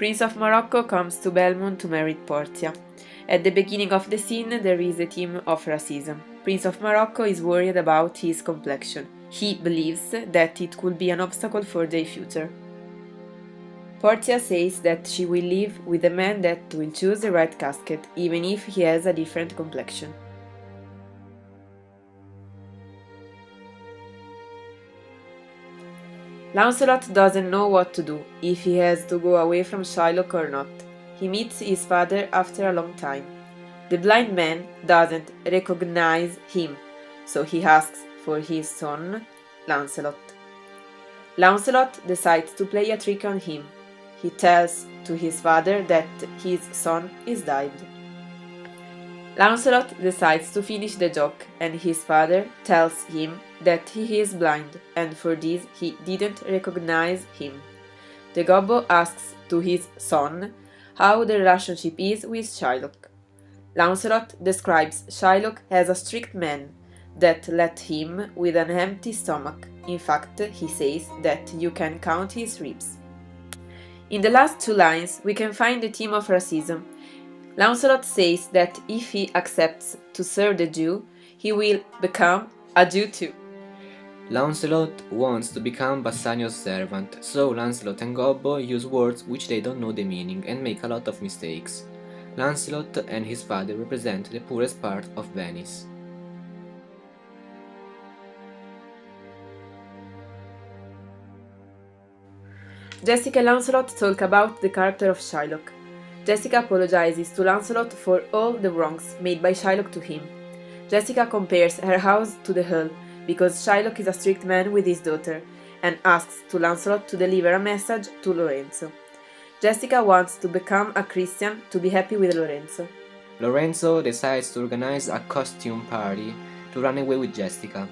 Prince of Morocco comes to Belmont to marry Portia. At the beginning of the scene, there is a theme of racism. Prince of Morocco is worried about his complexion. He believes that it could be an obstacle for their future. Portia says that she will live with a man that will choose the right casket, even if he has a different complexion. Lancelot doesn't know what to do, if he has to go away from Shylock or not. He meets his father after a long time. The blind man doesn't recognize him, so he asks for his son, Lancelot. Lancelot decides to play a trick on him. He tells to his father that his son is died. Lancelot decides to finish the joke, and his father tells him that he is blind, and for this he didn't recognize him. The gobbo asks to his son how the relationship is with Shylock. Lancelot describes Shylock as a strict man that left him with an empty stomach. In fact, he says that you can count his ribs. In the last two lines, we can find the theme of racism. Lancelot says that if he accepts to serve the Jew, he will become a Jew too. Lancelot wants to become Bassanio's servant, so Lancelot and Gobbo use words which they don't know the meaning and make a lot of mistakes. Lancelot and his father represent the poorest part of Venice. Jessica and Lancelot talk about the character of Shylock. Jessica apologizes to Lancelot for all the wrongs made by Shylock to him. Jessica compares her house to the hell because Shylock is a strict man with his daughter, and asks to Lancelot to deliver a message to Lorenzo. Jessica wants to become a Christian to be happy with Lorenzo. Lorenzo decides to organize a costume party to run away with Jessica.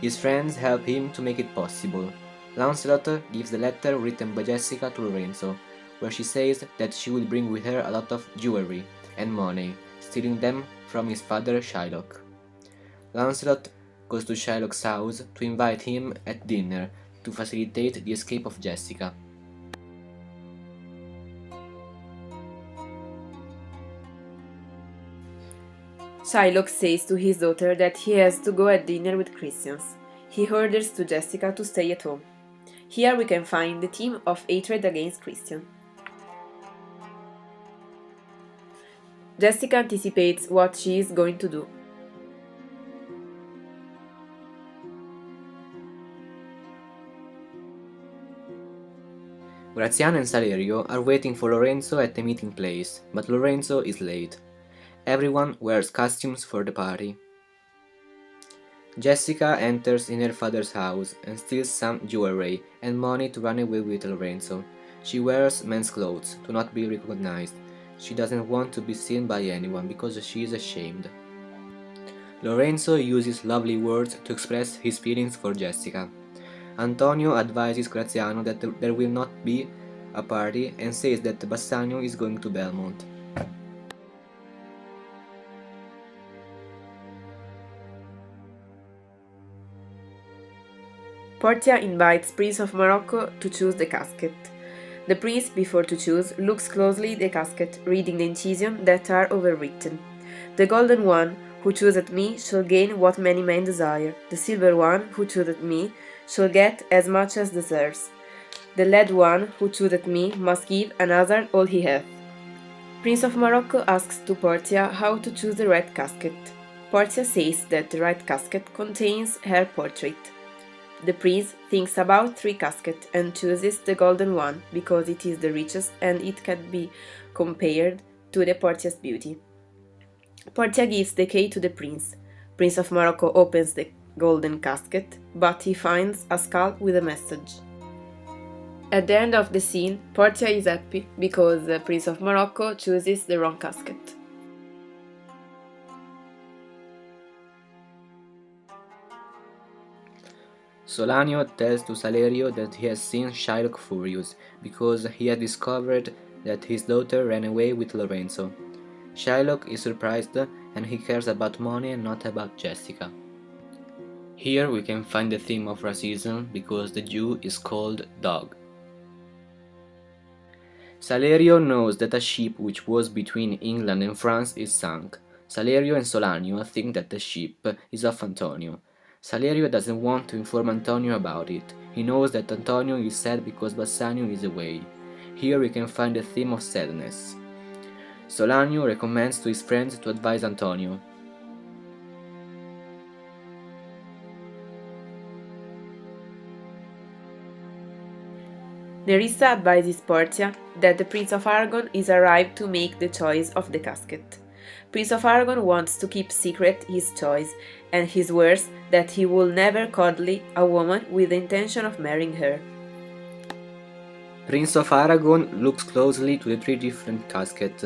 His friends help him to make it possible. Lancelot gives the letter written by Jessica to Lorenzo, where she says that she will bring with her a lot of jewelry and money, stealing them from his father Shylock. Lancelot goes to Shylock's house to invite him at dinner to facilitate the escape of Jessica. Shylock says to his daughter that he has to go at dinner with Christians. He orders to Jessica to stay at home. Here we can find the theme of hatred against Christians. Jessica anticipates what she is going to do. Graziano and Salerio are waiting for Lorenzo at the meeting place, but Lorenzo is late. Everyone wears costumes for the party. Jessica enters in her father's house and steals some jewelry and money to run away with Lorenzo. She wears men's clothes to not be recognized. She doesn't want to be seen by anyone because she is ashamed. Lorenzo uses lovely words to express his feelings for Jessica. Antonio advises Graziano that there will not be a party and says that Bassanio is going to Belmont. Portia invites Prince of Morocco to choose the casket. The prince, before to choose, looks closely at the casket, reading the incisions that are overwritten. The golden one who chooseth me shall gain what many men desire. The silver one who chooseth me shall get as much as deserves. The lead one who chooseth me must give another all he hath. Prince of Morocco asks to Portia how to choose the right casket. Portia says that the right casket contains her portrait. The prince thinks about 3 caskets and chooses the golden one because it is the richest and it can be compared to the Portia's beauty. Portia gives the key to the prince. Prince of Morocco opens the golden casket, but he finds a skull with a message. At the end of the scene, Portia is happy because the Prince of Morocco chooses the wrong casket. Solanio tells to Salerio that he has seen Shylock furious because he has discovered that his daughter ran away with Lorenzo. Shylock is surprised and he cares about money and not about Jessica. Here we can find the theme of racism because the Jew is called dog. Salerio knows that a ship which was between England and France is sunk. Salerio and Solanio think that the ship is of Antonio. Salerio doesn't want to inform Antonio about it. He knows that Antonio is sad because Bassanio is away. Here we can find the theme of sadness. Solanio recommends to his friends to advise Antonio. Nerissa advises Portia that the Prince of Aragon is arrived to make the choice of the casket. Prince of Aragon wants to keep secret his choice, and he swears that he will never coddle a woman with the intention of marrying her. Prince of Aragon looks closely to the three different caskets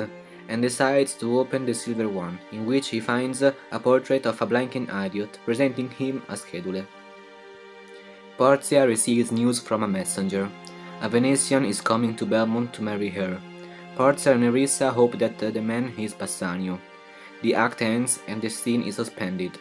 and decides to open the silver one, in which he finds a portrait of a blinking idiot presenting him a schedule. Portia receives news from a messenger. A Venetian is coming to Belmont to marry her. Portia and Nerissa hope that the man is Bassanio. The act ends and the scene is suspended.